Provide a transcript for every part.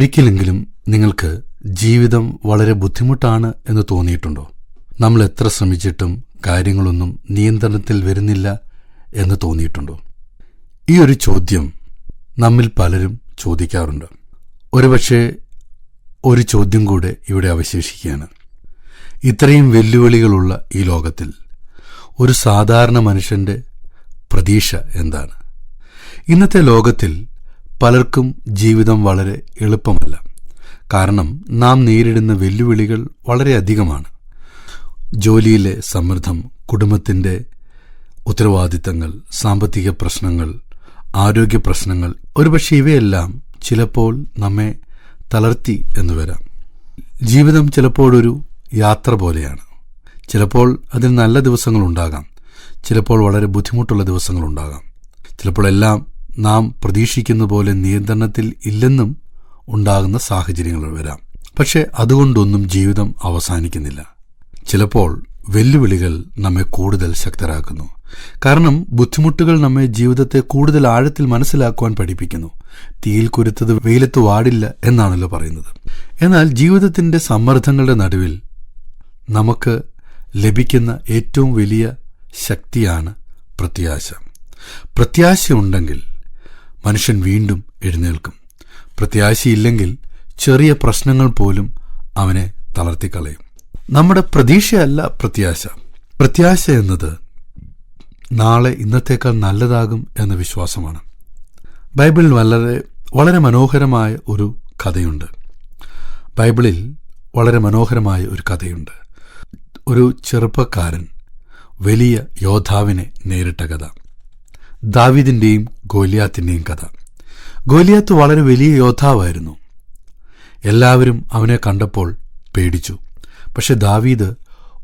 ഒരിക്കലെങ്കിലും നിങ്ങൾക്ക് ജീവിതം വളരെ ബുദ്ധിമുട്ടാണ് എന്ന് തോന്നിയിട്ടുണ്ടോ? നമ്മൾ എത്ര ശ്രമിച്ചിട്ടും കാര്യങ്ങളൊന്നും നിയന്ത്രണത്തിൽ വരുന്നില്ല എന്ന് തോന്നിയിട്ടുണ്ടോ? ഈ ഒരു ചോദ്യം നമ്മിൽ പലരും ചോദിക്കാറുണ്ട്. ഒരുപക്ഷെ ഒരു ചോദ്യം കൂടെ ഇവിടെ അവശേഷിക്കുകയാണ്. ഇത്രയും വെല്ലുവിളികളുള്ള ഈ ലോകത്തിൽ ഒരു സാധാരണ മനുഷ്യന്റെ പ്രതീക്ഷ എന്താണ്? ഇന്നത്തെ ലോകത്തിൽ പലർക്കും ജീവിതം വളരെ എളുപ്പമല്ല. കാരണം നാം നേരിടുന്ന വെല്ലുവിളികൾ വളരെയധികമാണ്. ജോലിയിലെ സമ്മർദ്ദം, കുടുംബത്തിന്റെ ഉത്തരവാദിത്തങ്ങൾ, സാമ്പത്തിക പ്രശ്നങ്ങൾ, ആരോഗ്യ പ്രശ്നങ്ങൾ, ഒരുപക്ഷെ ഇവയെല്ലാം ചിലപ്പോൾ നമ്മെ തളർത്തി എന്ന് വരാം. ജീവിതം ചിലപ്പോഴൊരു യാത്ര പോലെയാണ്. ചിലപ്പോൾ അതിൽ നല്ല ദിവസങ്ങളുണ്ടാകാം, ചിലപ്പോൾ വളരെ ബുദ്ധിമുട്ടുള്ള ദിവസങ്ങളുണ്ടാകാം, ചിലപ്പോൾ എല്ലാം നാം പ്രതീക്ഷിക്കുന്ന പോലെ നിയന്ത്രണത്തിൽ ഇല്ലെന്നും ഉണ്ടാകുന്ന സാഹചര്യങ്ങൾ വരാം. പക്ഷെ അതുകൊണ്ടൊന്നും ജീവിതം അവസാനിക്കുന്നില്ല. ചിലപ്പോൾ വെല്ലുവിളികൾ നമ്മെ കൂടുതൽ ശക്തരാക്കുന്നു. കാരണം ബുദ്ധിമുട്ടുകൾ നമ്മെ ജീവിതത്തെ കൂടുതൽ ആഴത്തിൽ മനസ്സിലാക്കുവാൻ പഠിപ്പിക്കുന്നു. തീയിൽ കുരുത്തത് വെയിലത്ത് വാടില്ല എന്നാണല്ലോ പറയുന്നത്. എന്നാൽ ജീവിതത്തിന്റെ സമ്മർദ്ദങ്ങളുടെ നടുവിൽ നമുക്ക് ലഭിക്കുന്ന ഏറ്റവും വലിയ ശക്തിയാണ് പ്രത്യാശ. പ്രത്യാശയുണ്ടെങ്കിൽ മനുഷ്യൻ വീണ്ടും എഴുന്നേൽക്കും. പ്രത്യാശയില്ലെങ്കിൽ ചെറിയ പ്രശ്നങ്ങൾ പോലും അവനെ തളർത്തിക്കളയും. നമ്മുടെ പ്രതീക്ഷയല്ല പ്രത്യാശ. പ്രത്യാശ എന്നത് നാളെ ഇന്നത്തേക്കാൾ നല്ലതാകും എന്ന വിശ്വാസമാണ്. ബൈബിളിൽ വളരെ മനോഹരമായ ഒരു കഥയുണ്ട്. ബൈബിളിൽ വളരെ മനോഹരമായ ഒരു കഥയുണ്ട്. ഒരു ചെറുപ്പക്കാരൻ വലിയ യോദ്ധാവിനെ നേരിട്ട കഥ. ദാവീദിന്റെയും ഗോലിയാത്തിന്റെയും കഥ. ഗോലിയാത്ത് വളരെ വലിയ യോദ്ധാവായിരുന്നു. എല്ലാവരും അവനെ കണ്ടപ്പോൾ പേടിച്ചു. പക്ഷെ ദാവീദ്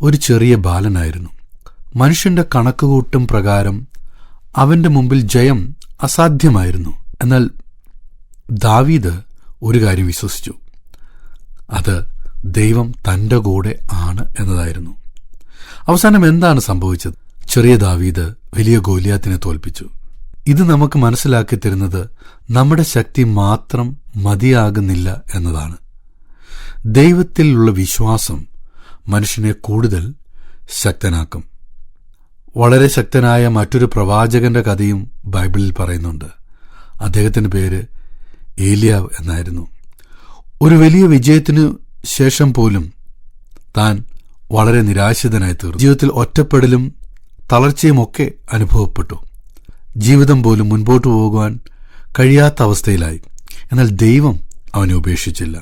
ഒരു ചെറിയ ബാലനായിരുന്നു. മനുഷ്യന്റെ കണക്കുകൂട്ടും പ്രകാരം അവന്റെ മുമ്പിൽ ജയം അസാധ്യമായിരുന്നു. എന്നാൽ ദാവീദ് ഒരു കാര്യം വിശ്വസിച്ചു. അത് ദൈവം തന്റെ കൂടെ ആണ് എന്നതായിരുന്നു. അവസാനം എന്താണ് സംഭവിച്ചത്? ചെറിയ ദാവീദ് വലിയ ഗോലിയാത്തിനെ തോൽപ്പിച്ചു. ഇത് നമുക്ക് മനസ്സിലാക്കി തരുന്നത് നമ്മുടെ ശക്തി മാത്രം മതിയാകുന്നില്ല എന്നതാണ്. ദൈവത്തിലുള്ള വിശ്വാസം മനുഷ്യനെ കൂടുതൽ ശക്തനാക്കും. വളരെ ശക്തനായ മറ്റൊരു പ്രവാചകന്റെ കഥയും ബൈബിളിൽ പറയുന്നുണ്ട്. അദ്ദേഹത്തിന്റെ പേര് ഏലിയാവ് എന്നായിരുന്നു. ഒരു വലിയ വിജയത്തിനു ശേഷം പോലും താൻ വളരെ നിരാശിതനായി തീർന്നു. ജീവിതത്തിൽ ഒറ്റപ്പെടലും തളർച്ചയുമൊക്കെ അനുഭവപ്പെട്ടു. ജീവിതം പോലും മുൻപോട്ടു പോകുവാൻ കഴിയാത്ത അവസ്ഥയിലായി. എന്നാൽ ദൈവം അവനെ ഉപേക്ഷിച്ചില്ല.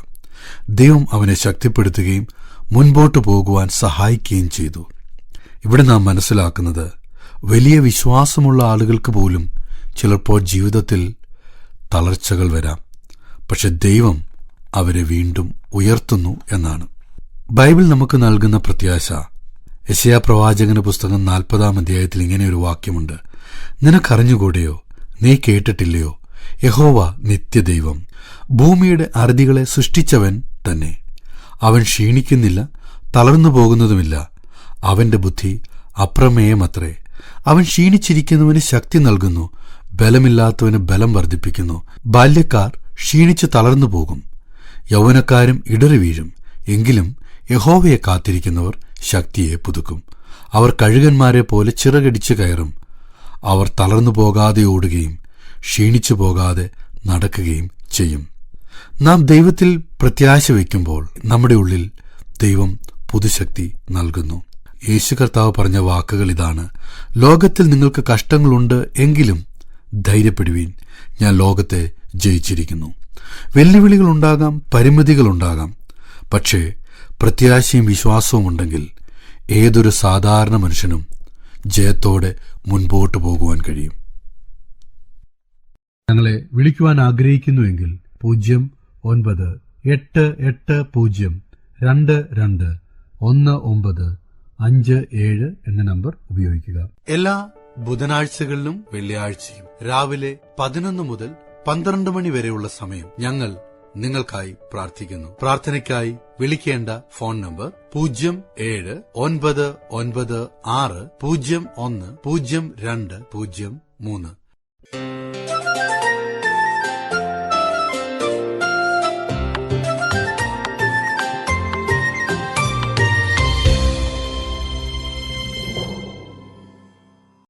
ദൈവം അവനെ ശക്തിപ്പെടുത്തുകയും മുൻപോട്ടു പോകുവാൻ സഹായിക്കുകയും ചെയ്തു. ഇവിടെ നാം മനസ്സിലാക്കുന്നത് വലിയ വിശ്വാസമുള്ള ആളുകൾക്ക് പോലും ചിലപ്പോൾ ജീവിതത്തിൽ തളർച്ചകൾ വരാം. പക്ഷെ ദൈവം അവരെ വീണ്ടും ഉയർത്തുന്നു എന്നാണ്. ബൈബിൾ നമുക്ക് നൽകുന്ന പ്രത്യാശ. യെശയ്യാ പ്രവാചകന്റെ പുസ്തകം 40-ാം അധ്യായത്തിൽ ഇങ്ങനെയൊരു വാക്യമുണ്ട്. നിനക്കറിഞ്ഞുകൂടെയോ? നീ കേട്ടിട്ടില്ലയോ? യഹോവ നിത്യദൈവം, ഭൂമിയുടെ അറുതികളെ സൃഷ്ടിച്ചവൻ തന്നെ. അവൻ ക്ഷീണിക്കുന്നില്ല, തളർന്നു പോകുന്നതുമില്ല. അവന്റെ ബുദ്ധി അപ്രമേയമത്രേ. അവൻ ക്ഷീണിച്ചിരിക്കുന്നവന് ശക്തി നൽകുന്നു, ബലമില്ലാത്തവന് ബലം വർദ്ധിപ്പിക്കുന്നു. ബാല്യക്കാർ ക്ഷീണിച്ചു തളർന്നു പോകും, യൗവനക്കാരും ഇടറി വീഴും. എങ്കിലും യഹോവയെ കാത്തിരിക്കുന്നവർ ശക്തിയെ പുതുക്കും. അവർ കഴുകന്മാരെ പോലെ ചിറകടിച്ചു കയറും. അവർ തളർന്നു പോകാതെ ഓടുകയും ക്ഷീണിച്ചു പോകാതെ നടക്കുകയും ചെയ്യും. നാം ദൈവത്തിൽ പ്രത്യാശ വയ്ക്കുമ്പോൾ നമ്മുടെ ഉള്ളിൽ ദൈവം പുതുശക്തി നൽകുന്നു. യേശു കർത്താവ് പറഞ്ഞ വാക്കുകൾ ഇതാണ്: ലോകത്തിൽ നിങ്ങൾക്ക് കഷ്ടങ്ങളുണ്ട്, എങ്കിലും ധൈര്യപ്പെടുവീൻ, ഞാൻ ലോകത്തെ ജയിച്ചിരിക്കുന്നു. വെല്ലുവിളികളുണ്ടാകാം, പരിമിതികളുണ്ടാകാം. പക്ഷേ പ്രത്യാശയും വിശ്വാസവും ഉണ്ടെങ്കിൽ ഏതൊരു സാധാരണ മനുഷ്യനും ജയത്തോടെ മുൻപോട്ട് പോകുവാൻ കഴിയും. ഞങ്ങളെ വിളിക്കുവാൻ ആഗ്രഹിക്കുന്നുവെങ്കിൽ 0988-22-1957 എന്ന നമ്പർ ഉപയോഗിക്കുക. എല്ലാ ബുധനാഴ്ചകളിലും വെള്ളിയാഴ്ചയും രാവിലെ 11 മുതൽ 12 മണി വരെയുള്ള സമയം ഞങ്ങൾ നിങ്ങൾക്കായി പ്രാർത്ഥിക്കുന്നു. പ്രാർത്ഥനയ്ക്കായി വിളിക്കേണ്ട ഫോൺ നമ്പർ 079960010203.